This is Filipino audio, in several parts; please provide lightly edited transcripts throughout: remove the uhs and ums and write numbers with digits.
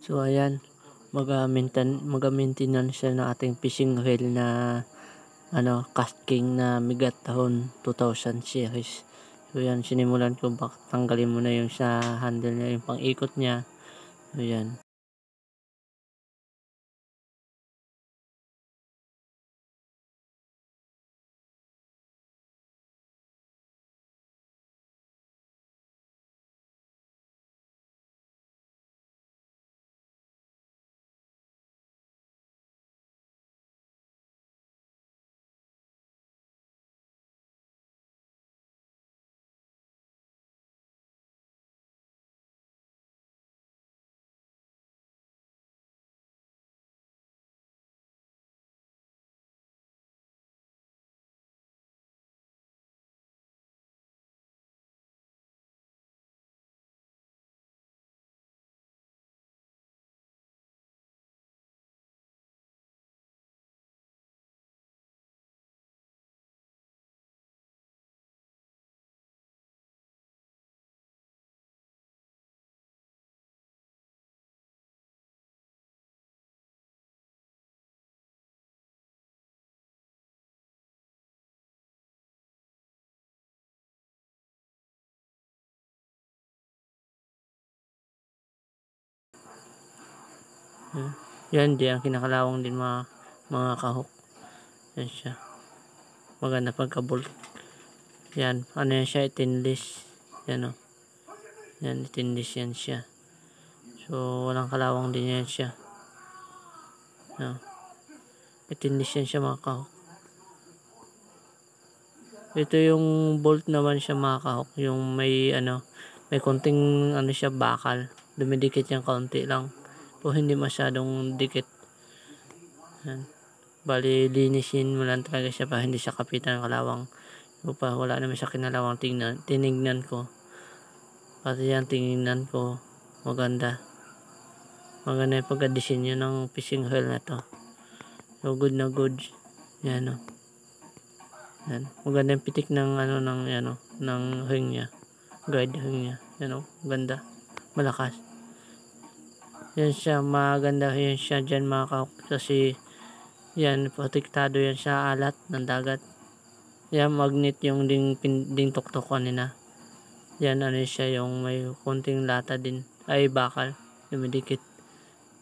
So ayan, mag-maintenance siya ng ating fishing reel na Cast King na Megaton 2000 series. So yan, sinimulan ko tanggalin mo na yung sa handle niya, yung pang-ikot niya. So yan. Yan, di ang kinakalawang din mga kahok. Yan siya. Maganda pagka-bolt. Yan, yan siya, stainless. Yan Yan, stainless yan siya. So, walang kalawang din yan siya. Stainless yan siya mga kahok. Ito yung bolt naman siya mga kahok. Yung may konting siya bakal. Dumidikit yung kaunti lang. So, hindi masyadong dikit. Yan. Bali, linisin mo lang talaga siya para hindi siya kapitan ng kalawang. So, wala naman siya kinalawang tinignan ko. Pati yan, tinignan ko. Maganda yung pagka-disenyo ng fishing reel na to. So, good na good. Yan Yan. Maganda yung pitik ng ng ring niya. Guide ring niya. Yan ganda. Malakas. Yan siya, maganda yan siya dyan mga kahok. Kasi yan, protektado yan sa alat ng dagat. Yan, magnet yung ding tuktok kanina. Yan, siya yung may konting lata din. Ay, bakal. Dumidikit.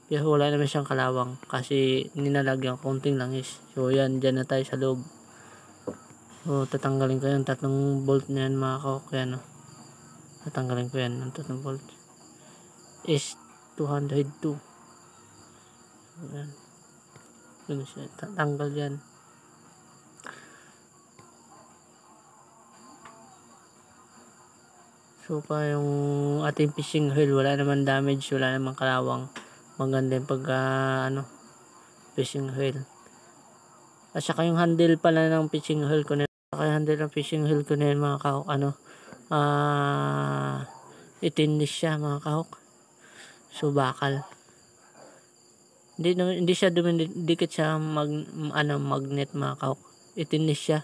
Pero wala naman siyang kalawang kasi ninalagyan konting langis. So, yan, dyan na tayo sa loob. So, tatanggalin ko yung 3 bolt na yan mga kahok. Yan tatanggalin ko yan ng 3 bolt. Is 202. So, yan. Yun siya. Tatanggal yan. So, pa yung ating fishing reel, wala naman damage, wala naman kalawang. Maganda yung fishing reel. At saka yung handle pala ng fishing reel ko na mga kahok, stainless siya mga kahok. So, bakal. Hindi siya dumidikit siya magnet mga kahok. Stainless siya.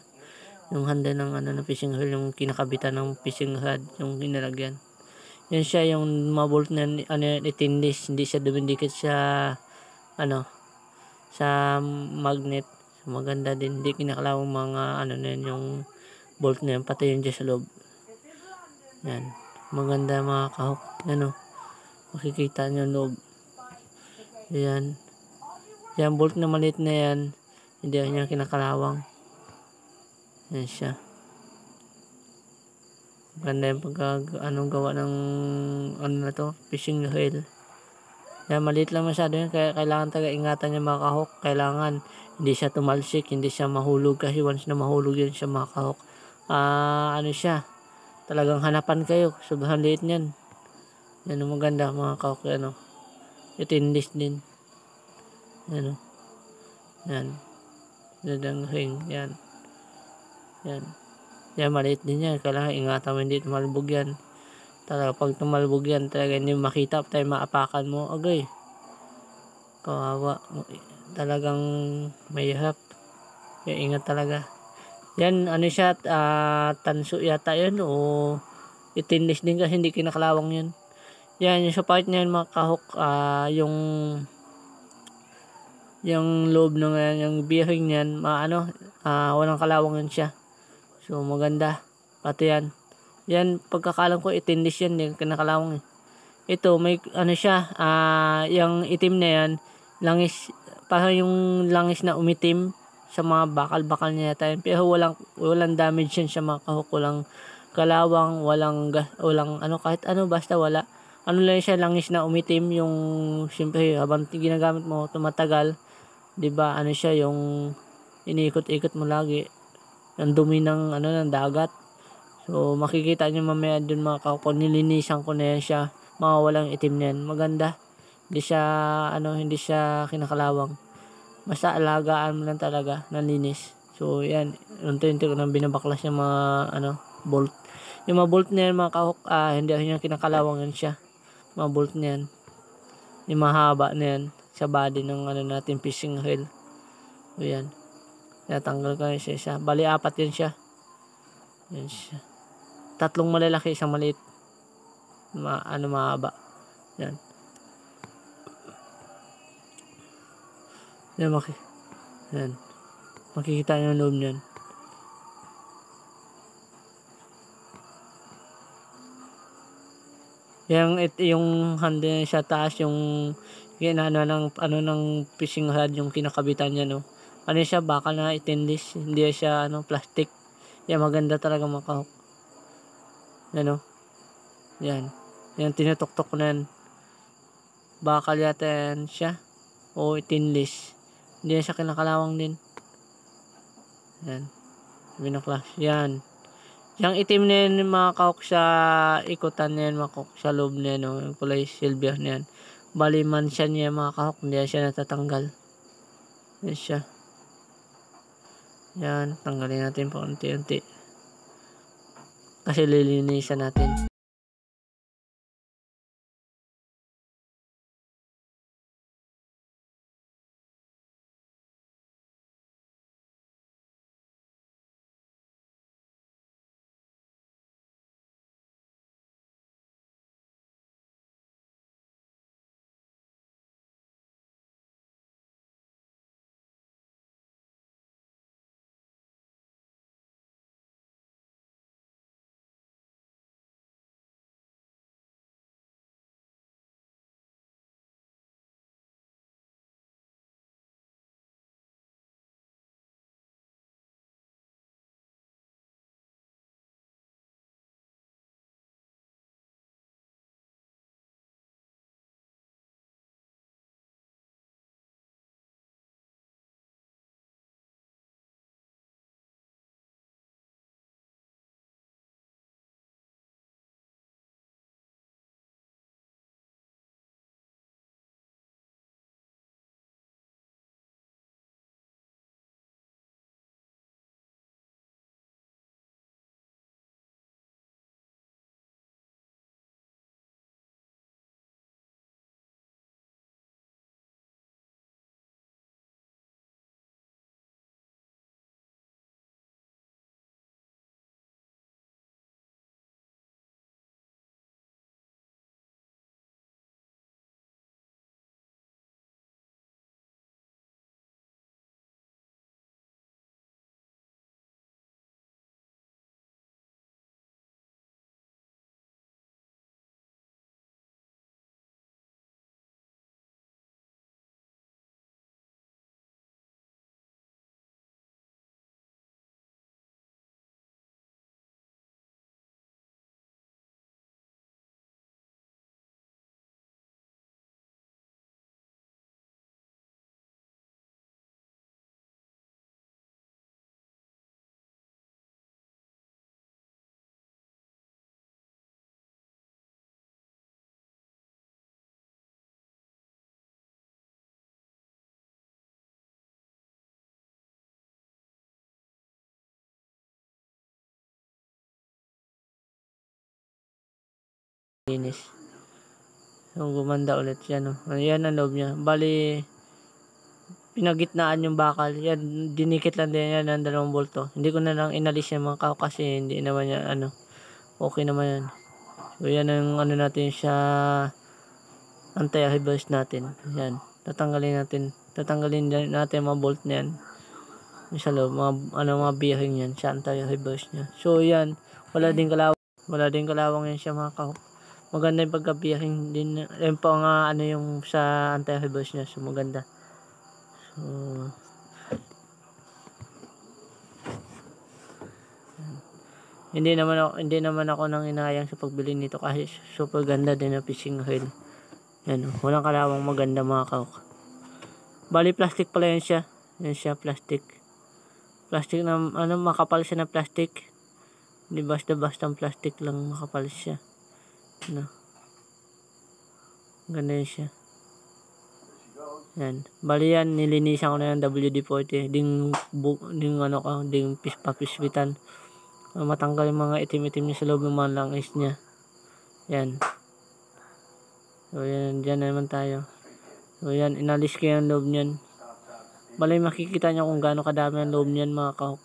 Yung handle ng fishing reel, yung kinakabitan ng fishing rod, yung inalagyan. Yan siya yung mabolt na stainless, hindi siya dumidikit sa sa magnet. So, maganda din, hindi kinakalawang mga yung bolt na yan, pati yung dyan sa loob. Yan, maganda mga kahok. Makikita nyo loob. Yan bolt na maliit na yan, hindi niya kinakalawang. Yan siya. Ganda yung gawa ng fishing reel. Yan, maliit lang masyado yun, kaya kailangan ingatan niya mga kahok. Kailangan hindi siya tumalsik, hindi siya mahulog, kasi once na mahulog yun siya mga kahok, siya, talagang hanapan kayo. Sobrang liit niyan. Yan ang maganda mga kahok. Stainless din. Yan. Dadang ring. Yan, maliit din yan. Kailangan ingatan mo hindi tumalbog yan. Talaga pag tumalbog yan, talaga hindi makita, tayo maapakan mo. Agay. Kawawa. Talagang mahirap. Kaya ingat talaga. Yan, siya, tanso yata yun o stainless din kasi hindi kinakalawang yun. Yan, yung sa part niyan mga kahok, yung loob ng yung bearing niyan, walang kalawang yun siya. So maganda. Pati yan. Yan, pagkakalam ko itinlis yan, yung kinakalawang eh. Ito, may siya, yung itim na yan, langis, parang yung langis na umitim sa mga bakal-bakal niya yata yan. Pero walang damage yan siya mga kahok, walang kalawang, walang kahit ano, basta wala. Ano lang siya, langis na umitim, yung siyempre habang ginagamit mo, tumatagal, 'di ba? Ano siya, yung iniikot-ikot mo lagi, ang dumi ng dagat. So makikita niyo mamaya dun mga kahok, nilinisan ko na yan siya, walang itim na yan. Maganda. Hindi siya kinakalawang. Basta alagaan mo lang talaga ng linis. So yan, unti-unti ko nang binabaklas yung mga bolt. Yung mga bolt na yan mga kahok, hindi yan kinakalawang yan siya. Mga bolt na yan. Yung mahaba na yan sa body ng natin fishing reel. So yan. Natanggal ko na isa. Bali 4 yan siya. Yan siya. 3 malalaki, 1 maliit. Mahaba. Yan. Yan, yan. Makikita nyo yung loob nyan. Yung handle niya sa taas, yung ng fishing rod, yung kinakabitan niya, no. Siya, bakal na stainless, hindi siya plastic. Yan, maganda talaga mga kahok. Yan, yan. Yan, tinutok-tok ko na yan. Bakal yata yan siya, o stainless. Hindi siya kinakalawang din. Yan. Binaklas. Yan. Yung itim na yan mga kahok, sa ikutan na yan mga kahok, sa loob na yan, yung kulay silver na yan. Bali man siya niya mga kahok, hindi siya natatanggal. Yan siya. Yan. Tanggalin natin pa unti-unti. Kasi lilinisan natin. Linis. So, gumanda ulit siya, no. Ayan ang loob niya. Bali, pinagitnaan yung bakal. Yan, dinikit lang din yan ng 2 bolto. Hindi ko na lang inalis yung mga kahok kasi hindi naman yan, okay naman yan. So yan ang ano natin sa anti-reverse natin. Yan. Tatanggalin din natin mga bolt na yan. Yung sa loob, mga bearing yan, sa anti-reverse niya. So yan, wala din kalawang yan siya mga kahok. Maganda yung pagka-bearing din. Yan po nga ano yung sa anti-reverse niya. So maganda. So hindi naman ako nang inayang sa pagbili nito kasi super ganda din na fishing reel. Yan, walang kalawang maganda mga kahok. Bali plastic pala yan siya. Yan siya, plastic. Plastic na ano, makapal siya na plastic. Hindi basta-basta ang plastic lang, makapal siya. Ano. Ganda yun siya. Yan. Bali yan, nilinisan ko na yung WD-40. Ding papiswitan. Matanggal yung mga itim-itim niya sa loob ng mga langis niya. Yan. So yan, dyan naman tayo. So yan, inalis ko yung loob niyan. Bali makikita nyo kung gaano kadami ang loob niyan mga kahok.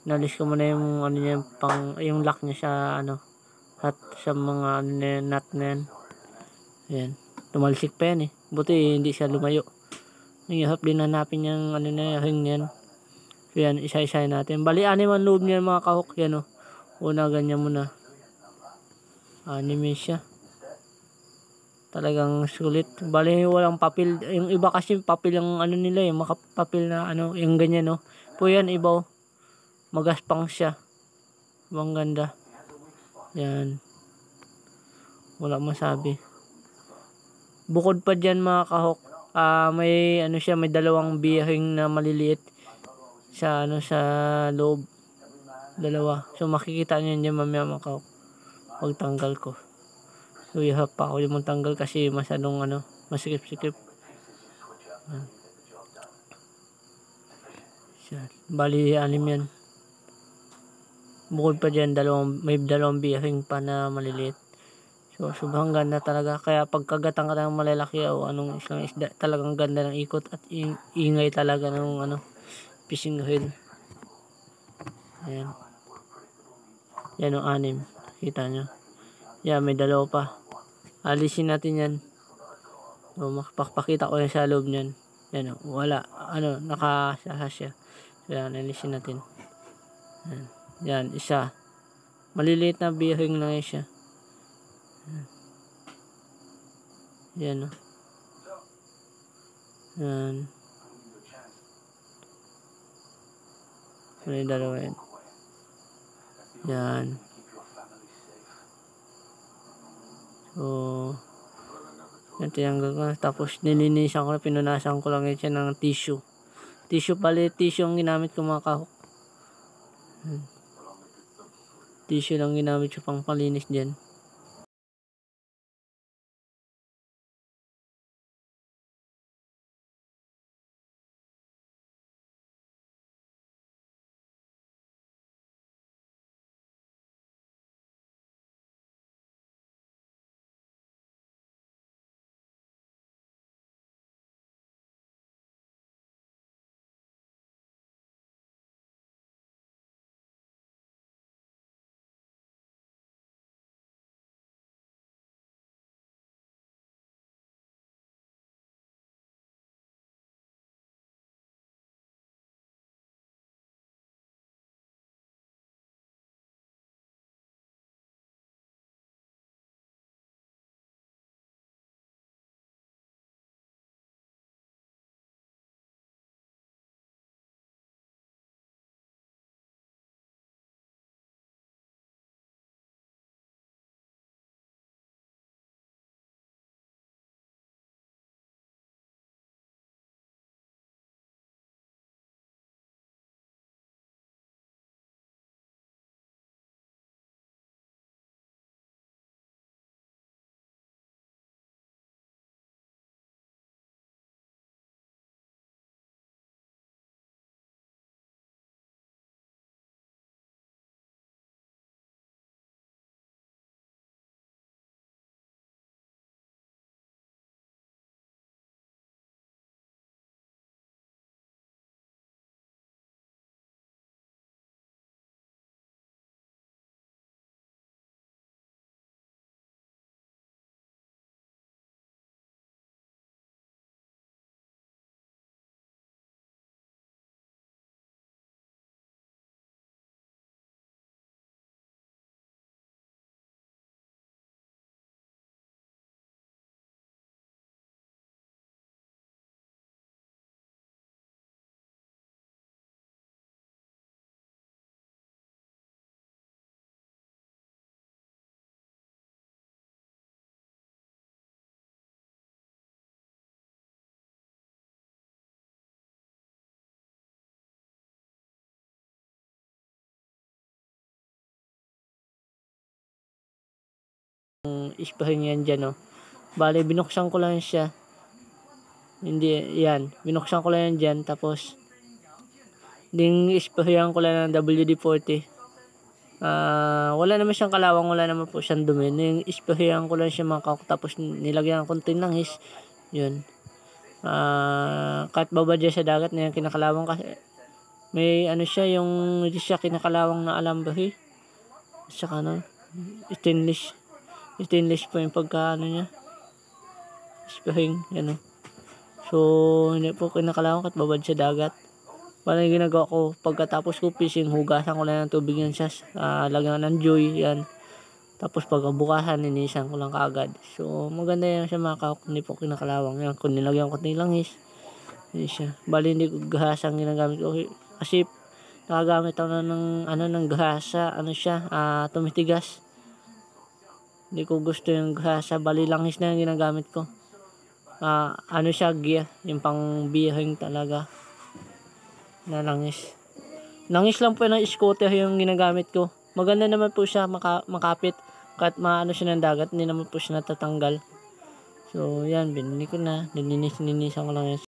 Inalis ko muna yung ano niya, yung lock niya sa ano, at sa mga ano na, nut na yan. Yan. Tumalsik pa yan eh. Buti hindi siya lumayo. Nangyahap din hanapin yung ano na ring yan. So yan, isa-isa natin. Bali, anim ang loob niya mga kahok. Yan o. Una, ganyan muna. Anim siya. Talagang sulit. Bali, walang papel. Yung iba kasi papel yung ano nila eh. Makapapel na ano, yung ganyan o. Po yan, iba o. Magaspang siya. Ibang ganda. Yan. Wala masabi. Bukod pa dyan mga kahok. May ano siya, may dalawang bearing na maliliit sa ano sa loob. Dalawa. So makikita niyo yan mamaya mga kahok. Pagtanggal ko. So ihap pa ako yung tanggal kasi masyadong ano, masikip-sikip. Bali anim yan. Bukod pa dyan, may dalawang bearing pa na maliliit. So sobrang ganda talaga. Kaya pagkagatan ka ng malalaki o anong isang isda, talagang ganda ng ikot at ingay talaga ng ano, fishing reel. Ayan. Yan o, anim. Kita nyo. Yan, may dalawa pa. Alisin natin yan. So, makapakita ko yan sa loob nyan. Yan o, wala. Ano, nakasasa siya. So, yan, alisin natin. Yan, yan, isa. Maliliit na bearing lang yan siya. Yan o. Yan. May dalawa yan. Yan. So, yan tinanggal ko. Tapos nilinisan ko, pinunasan ko lang yan siya ng tissue. Tissue ang ginamit ko mga kahok. Tissue lang ginamit ko pang palinis dyan. spring yan dyan, oh. Bale, binuksan ko lang siya. Hindi, yan. Binuksan ko lang yan dyan. Tapos, sprayan ko lang ng WD-40. Wala naman siyang kalawang, wala naman po siyang dumi. Sprayan ko lang siya mga kahok. Tapos, nilagyan ng konting langis. Yun. Kahit babad siya sa dagat na yung kinakalawang kasi may ano siya, yung hindi siya kinakalawang na alambre. Saka ano, stainless po yung pagka ano niya, spring, ano. So, hindi po kinakalawang kahit babad sa dagat. Parang yung ginagawa ko, pagkatapos ko fishing, hugasan ko lang ng tubig yan siya, lagyan ng joy, yan. Tapos pagkabukasan, ninisan ko lang kaagad. So, maganda yan siya mga kahok, hindi po kinakalawang. Yan, kung nilagyan ko ng langis, hindi siya. Bali, hindi ko gahasang ginagamit ko. Kasi, nakagamit ako ng gahasa, ano siya, tumitigas. Hindi ko gusto yung gahasa, bali langis na yung ginagamit ko. Ano siya, gear, yung pang bihing talaga na langis. Langis lang po ng scooter yung ginagamit ko. Maganda naman po siya, makapit. Kahit maano siya ng dagat, hindi naman po siya natatanggal. So, yan, binili ko na. Ninisan ko lang yan.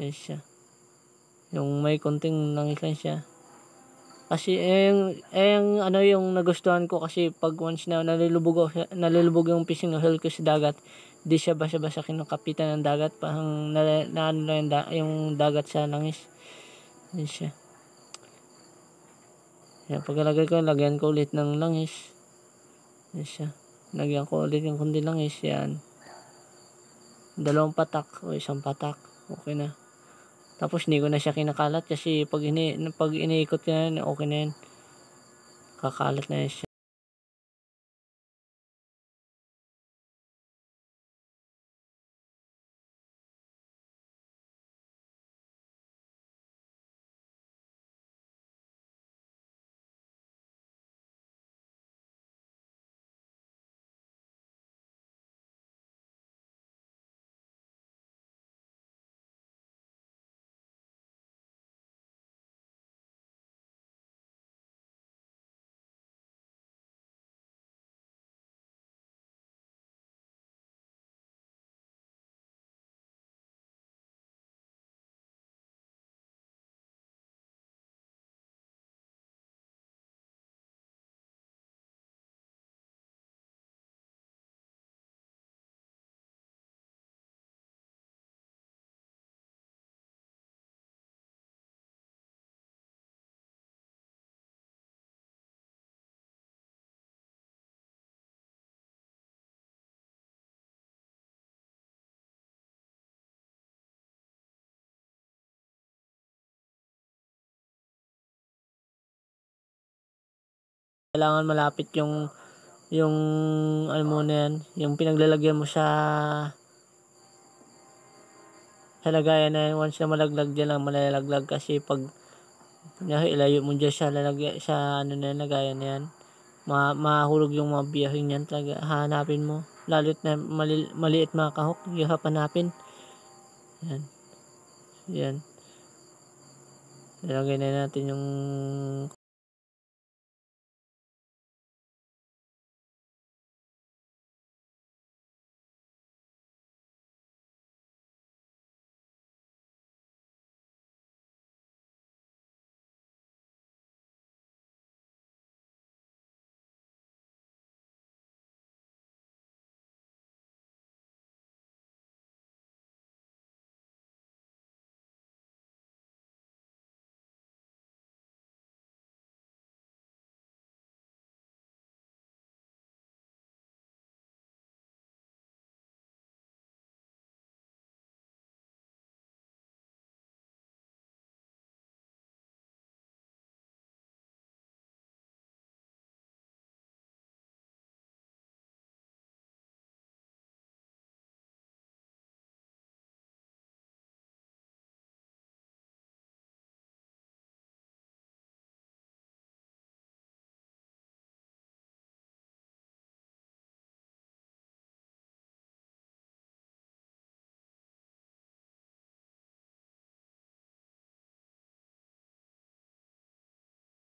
Yan siya. Yung may konting langis lang siya. Kasi yung ano yung nagustuhan ko kasi pag once na nalulubog yung fishing hole ko sa dagat, di siya basa-basa kinukapitan ng dagat, parang na ano lang yung dagat sa langis. Yan siya. Yan, pagkalagay ko, lagyan ko ulit ng langis. Yan siya. Lagyan ko ulit yung kundi langis. Yan. 2 patak o 1 patak. Okay na. Tapos hindi ko na siya kinakalat kasi pag iniikot ko na yan, okay na yan. Kakalat na yan siya. Kailangan malapit yung ano mo na yan, yung pinaglalagyan mo sa lagayan na yan. Once na malaglag dyan lang malalaglag kasi pag ilayo mo dyan sa ano na yan, lagayan na yan, mahulog yung mga biyahing yan talaga. Hanapin mo lalo't na maliit mga kahok, yung hanapin. Yan. Yan. Ilagay na natin yung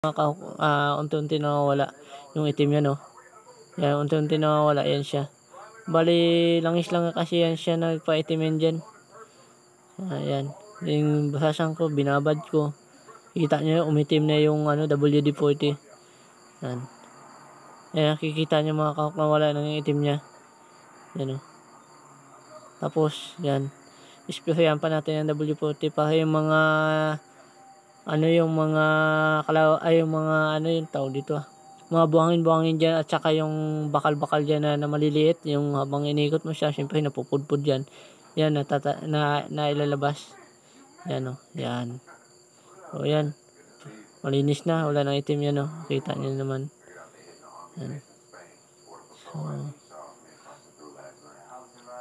mga kahok, unti-unti nawawala yung itim yan, no. Yan, unti-unti nawawala yan siya. Bali langis lang kasi yan siya nagpaitim yan dyan. Ayan, yung basasan ko, binabad ko, kita nyo umitim na yung ano, WD-40. Yan. Ayan, nakikita nyo mga kahok na wala nang itim nya. Yan, o. Tapos yan, isprayan pa natin ang WD-40 para yung mga ano, yung mga yung mga ano yung tawag dito, mga buhangin-buhangin dyan, at saka yung bakal-bakal dyan na maliliit, yung habang inikot mo siya, syempre napupudpud dyan. Yan, na ilalabas. Yan, o. Yan. O, yan. Malinis na, wala nang itim yan, o. Kita nyo naman. Yan. So,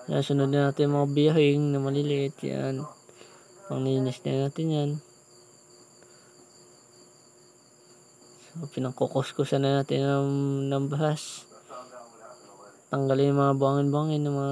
yan, sunod na natin mga biyahing na maliliit. Yan. Panglinis na natin yan. So, pinangkukuskusan na natin ng bahas. Tanggalin yung mga buhangin-buhangin ng mga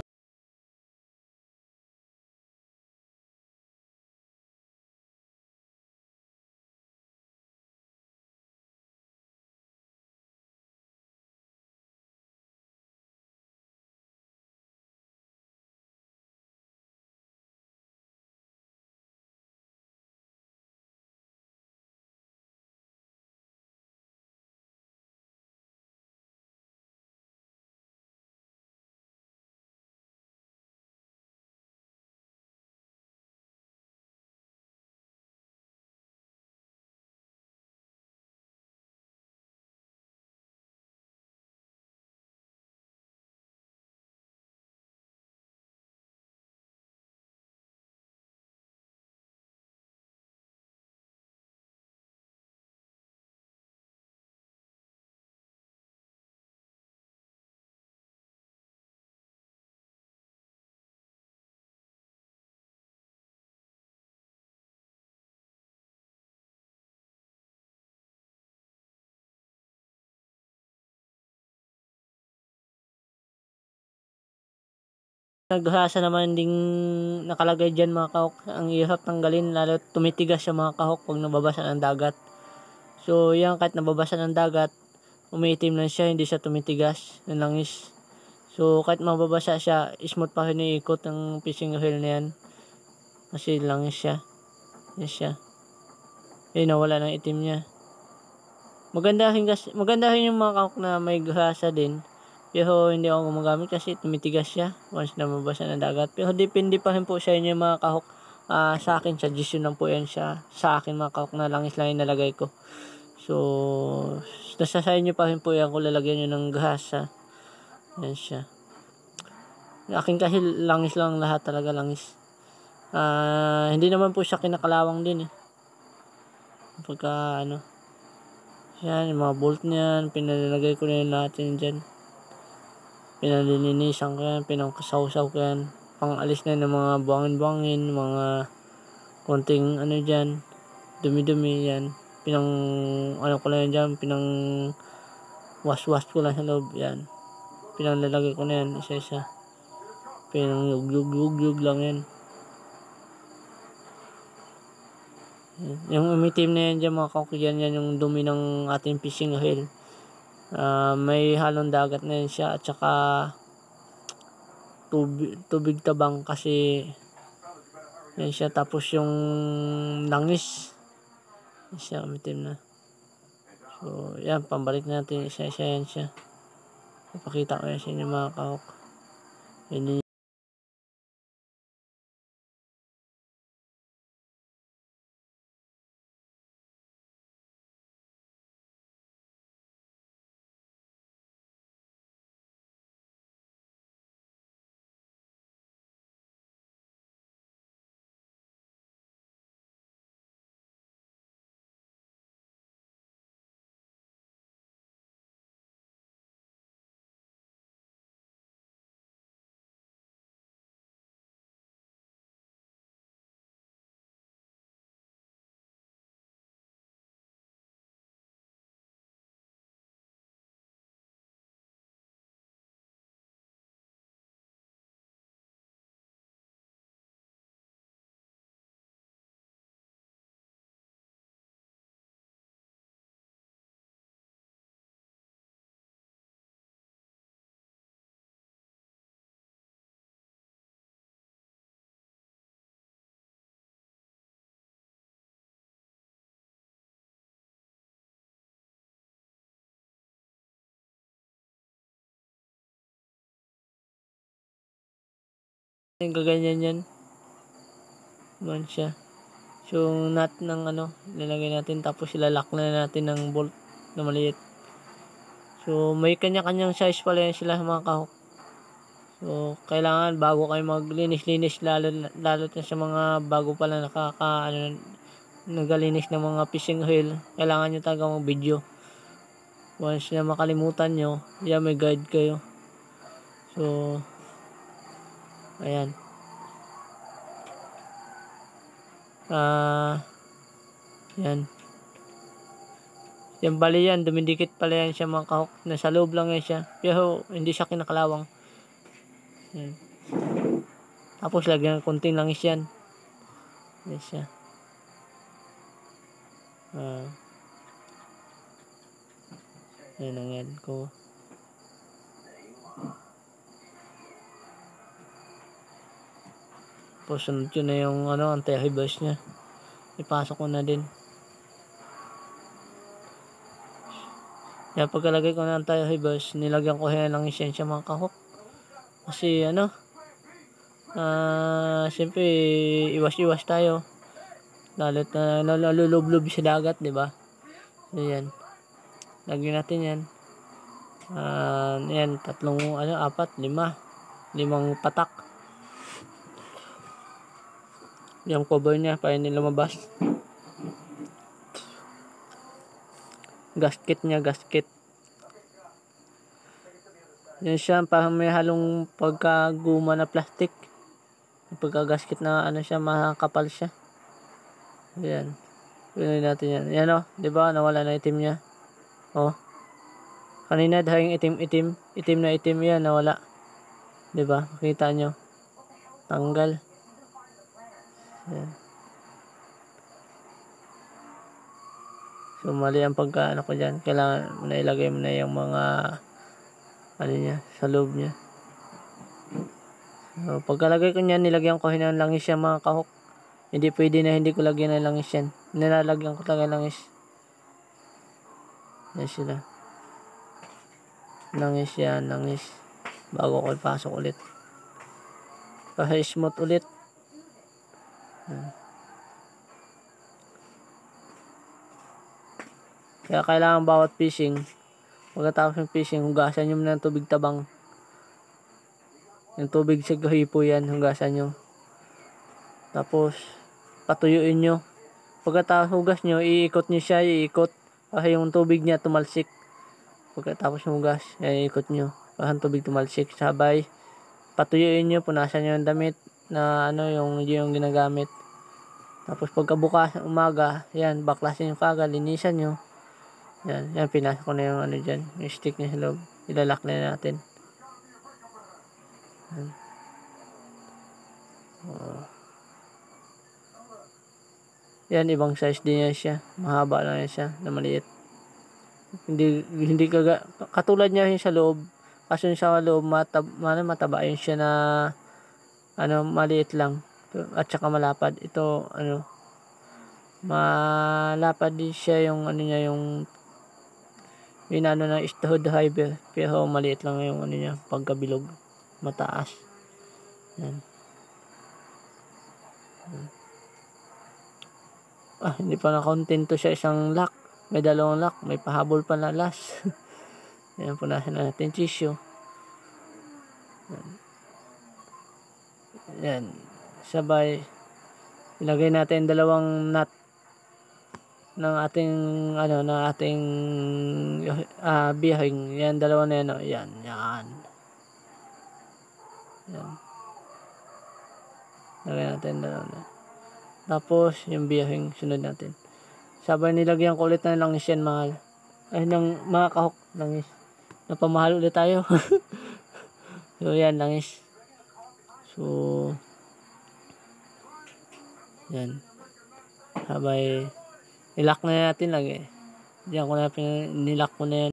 Naghasa naman ding nakalagay dyan mga kahok. Ang hirap tanggalin, lalo tumitigas siya mga kahok pag nababasa ng dagat. So yan, kahit nababasa ng dagat, umiitim lang siya, hindi siya tumitigas ng langis. So kahit mababasa siya, smooth pa rin iikot ng fishing reel na yan. Kasi langis siya. Yan siya. Nawala ng itim niya. Maganda rin yung mga kahok na may grasa din. Pero hindi ako gumagamit kasi tumitigas siya once na mabasa ng dagat. Pero depende pa rin po sa inyo mga kahok. Sa akin, suggestion lang po yan siya. Sa akin mga kahok na langis lang yung nalagay ko. So, nasa sa inyo pa rin po yan kung lalagyan nyo ng grasa. Yan siya. Akin kasi langis lang lahat talaga, langis. Hindi naman po siya kinakalawang din eh. Pagka yan, yung mga bolt niyan, pinalagay ko na yun natin dyan. Pinalilinisan ko yan, pinangkasawsaw ko yan. Pangalis na ng mga buangin-buangin, mga konting dyan, dumi-dumi yan. Ko lang yan dyan, wash ko lang sa loob yan. Pinanglalagay ko na yan, isa-isa. Pinangyug-yug lang yan. Yung umitim na yan dyan mga kahok, yan yung dumi ng ating fishing reel. May halong dagat na yan siya at saka tubig tabang kasi yan siya. Tapos yung langis yan siya, umitim na. So yan, pambalik natin isa-isa yan siya. Ipakita ko yan sa inyo mga kahok. Yan gaganyan yan. Man siya. So nut ng nilagay natin, tapos ilalak na natin ng bolt na maliit. So may kanya-kanyang size pala yan sila mga kahok. So kailangan bago kayo maglinis-linis, lalo na sa mga bago pala nagalinis ng mga fishing reel, kailangan nyo talaga mag-video. Once na makalimutan nyo, yan, may guide kayo. So ayan. Yan. Yan bali yan, dumidikit pala yan siya mga kahok. Nasa loob lang yan siya. Pero hindi siya kinakalawang. Yan. Tapos lagyan ng konting langis yan. Yan siya. Yan ang yan ko. Tapos sunod yun na yung anti-reverse nya. Ipasok ko na din. Yan, pagkalagay ko ng anti-reverse, nilagyan ko yan lang siya mga kahok. Kasi siyempre iwas-iwas tayo. Lalo na nalulublob sa dagat, di ba? So yan. Lagyan natin yan. Yan, 3, 4, 5 patak. Yung cover niya para hindi lumabas. Gasket niya, gasket. Yan siya, parang may halong pagkaguma na plastic. Pagkagasket na siya, makakapal siya. Yan. Pinunin natin yan. Yan diba? Nawala na itim niya. Kanina dahil itim na itim yan, nawala. Diba? Makita nyo. Tanggal. Yan. So mali ang pagkaano ko dyan. Kailangan mo na ilagay mo na yung mga ano niya, sa loob niya. So pagkalagay ko niyan, nilagyan ko ng langis yan mga kahok. Hindi pwede na hindi ko lagyan ng langis yan. Nilalagyan ko talaga langis. Yan sila. Langis yan, langis. Bago ko ipasok ulit. Kasi smooth ulit. Kaya kailangan bawat fishing, pagkatapos ng fishing, hugasan nyo ng tubig tabang. Yung tubig sa gahipo yan, hugasan nyo. Tapos, patuyuin nyo. Pagkatapos hugas nyo, iikot nyo siya, iikot. Kasi yung tubig niya tumalsik. Pagkatapos ng hugas, iikot nyo. Kasi yung tubig tumalsik. Sabay, patuyuin nyo, punasan nyo yung damit na ano, yung ginagamit. Tapos pagkabukas umaga, yan, baklasin nyo kagad, linisan nyo. Yan, pinasok ko na yung ano dyan, yung stick niya sa loob. Ilalak na natin. Yan. Yan, ibang size din yan siya. Mahaba lang yan siya, na maliit. Hindi katulad niya yung sa loob. Kaso yung sa loob, mataba yun siya na, ano, maliit lang. At saka malapad. Ito, ano, malapad din siya yung, ano niya, yung ano na istahod hiber. Pero maliit lang yung, ano niya, pagkabilog. Mataas. Yan. Hindi pa na-contento siya isang lock. May dalawang lock. May pahabol pa na last. Ayan, punasan na natin tissue. Yan. Sabay, ilagay natin dalawang nut ng ating, ano, ng ating bearing. Yan, dalawa na yan. Yan, yan. Yan. Lagay natin dalawa na. Tapos, yung bearing, sunod natin. Sabay nilagyan ko ulit ng langis yan, mahal. Ay, ng mga kahok, langis. Napamahal ulit tayo. So, yan, langis. So, yan. Sabay, nilock na natin lagi. Diyan ko na nilock ko na yan.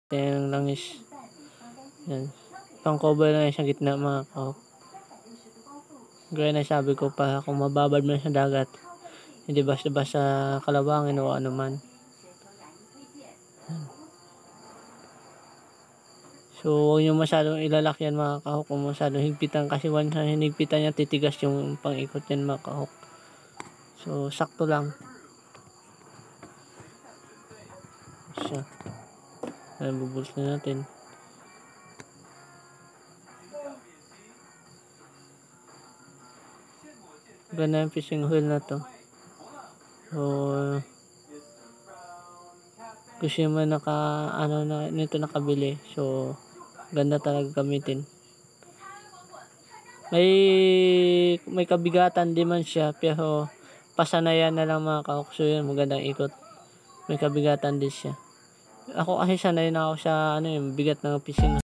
Yan lang is, yan. Pang cover lang yan sa gitna mga kahok. Gaya na sabi ko pa, kung mababad man sa dagat, hindi basta-basta kalawangin o ano man. So, huwag nyo masyadong ilalak yan mga kahok. Kung masyadong higpitan, kasi once na hinigpitan yan, titigas yung pang-ikot yan mga kahok. So, sakto lang. Siya. Ayan, bubuls na natin. Ganda yung fishing hole na to. So, gusto nyo man nito nakabili. So, ganda talaga gamitin. May kabigatan din man siya, pero pasanayan na lang mga kahok. So, yun, magandang ikot. May kabigatan din siya. Ako kasi sanay na ako sa yung bigat ng fishing.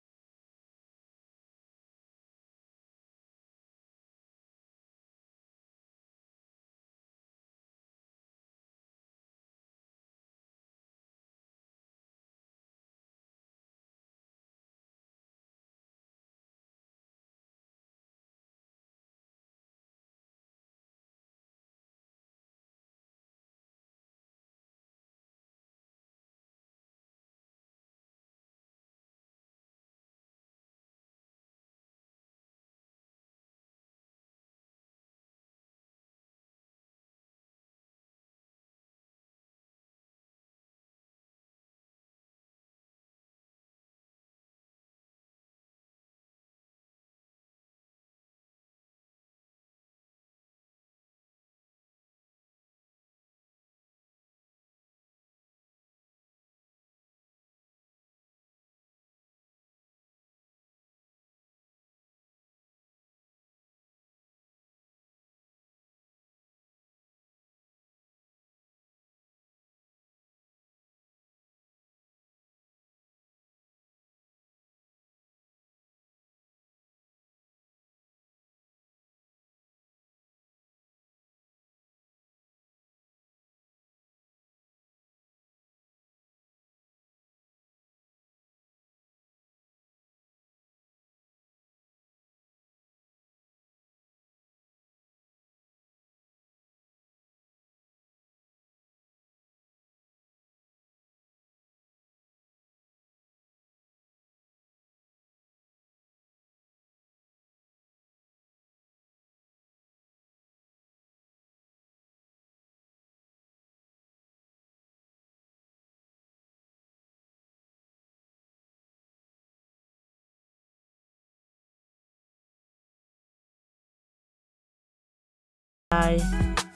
Bye!